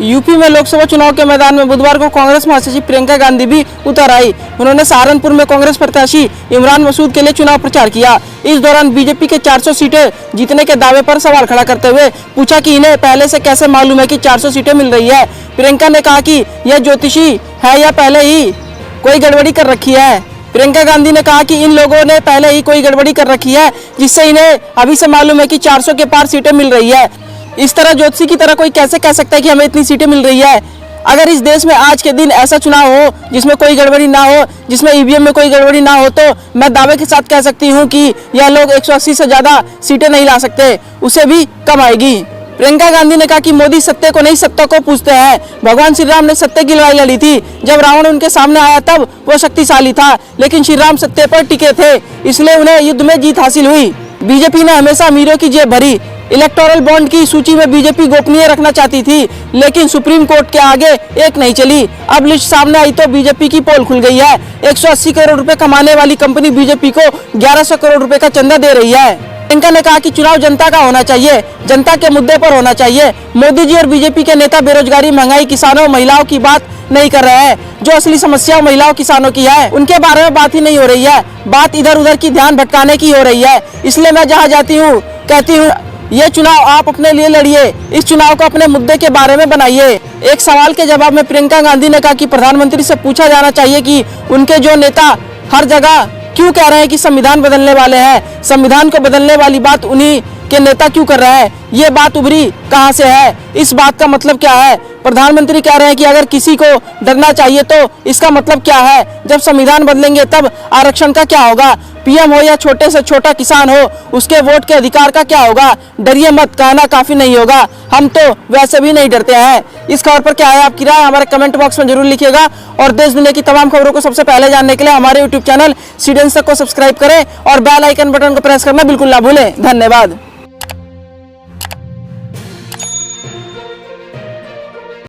UP में लोकसभा चुनाव के मैदान में बुधवार को कांग्रेस महासचिव प्रियंका गांधी भी उतर आई। उन्होंने सहारनपुर में कांग्रेस प्रत्याशी इमरान मसूद के लिए चुनाव प्रचार किया। इस दौरान बीजेपी के 400 सीटें जीतने के दावे पर सवाल खड़ा करते हुए पूछा कि इन्हें पहले से कैसे मालूम है कि 400 सीटें मिल रही है। प्रियंका ने कहा कि यह ज्योतिषी है या पहले ही कोई गड़बड़ी कर रखी है। प्रियंका गांधी ने कहा कि इन लोगों ने पहले ही कोई गड़बड़ी कर रखी है, जिससे इन्हें अभी से मालूम है कि 400 के पार सीटें मिल रही है। इस तरह ज्योतिषी की तरह कोई कैसे कह सकता है कि हमें इतनी सीटें मिल रही है। अगर इस देश में आज के दिन ऐसा चुनाव हो जिसमें कोई गड़बड़ी ना हो, जिसमें ईवीएम में कोई गड़बड़ी ना हो, तो मैं दावे के साथ कह सकती हूं कि यह लोग 180 से ज्यादा सीटें नहीं ला सकते, उसे भी कम आएगी। प्रियंका गांधी ने कहा कि मोदी सत्य को नहीं सत्ता को पूछते हैं। भगवान श्री राम ने सत्य की लड़ाई लड़ी थी। जब रावण उनके सामने आया तब वो शक्तिशाली था, लेकिन श्री राम सत्य पर टिके थे, इसलिए उन्हें युद्ध में जीत हासिल हुई। बीजेपी ने हमेशा अमीरों की जेब भरी। इलेक्टोरल बॉन्ड की सूची में बीजेपी गोपनीय रखना चाहती थी, लेकिन सुप्रीम कोर्ट के आगे एक नहीं चली। अब लिस्ट सामने आई तो बीजेपी की पोल खुल गई है। 180 करोड़ रुपए कमाने वाली कंपनी बीजेपी को 1100 करोड़ रुपए का चंदा दे रही है। प्रियंका ने कहा कि चुनाव जनता का होना चाहिए, जनता के मुद्दे पर होना चाहिए। मोदी जी और बीजेपी के नेता बेरोजगारी, महंगाई, किसानों, महिलाओं की बात नहीं कर रहे हैं। जो असली समस्या महिलाओं किसानों की है, उनके बारे में बात ही नहीं हो रही है। बात इधर उधर की ध्यान भटकाने की हो रही है। इसलिए मैं जहाँ जाती हूँ कहती हूँ, ये चुनाव आप अपने लिए लड़िए, इस चुनाव को अपने मुद्दे के बारे में बनाइए। एक सवाल के जवाब में प्रियंका गांधी ने कहा कि प्रधानमंत्री से पूछा जाना चाहिए कि उनके जो नेता हर जगह क्यों कह रहे हैं कि संविधान बदलने वाले हैं, संविधान को बदलने वाली बात उन्हीं के नेता क्यों कर रहे हैं। ये बात उभरी कहां से है, इस बात का मतलब क्या है। प्रधानमंत्री कह रहे हैं कि अगर किसी को डरना चाहिए तो इसका मतलब क्या है। जब संविधान बदलेंगे तब आरक्षण का क्या होगा। पीएम हो या छोटे से छोटा किसान हो, उसके वोट के अधिकार का क्या होगा। डरिए मत कहना काफी नहीं होगा, हम तो वैसे भी नहीं डरते हैं। इस खबर पर क्या है आपकी राय, हमारे कमेंट बॉक्स में जरूर लिखिएगा। और देश दुनिया की तमाम खबरों को सबसे पहले जानने के लिए हमारे यूट्यूब चैनल सीडेंस को सब्सक्राइब करें और बेल आइकन बटन को प्रेस करना बिल्कुल ना भूलें। धन्यवाद।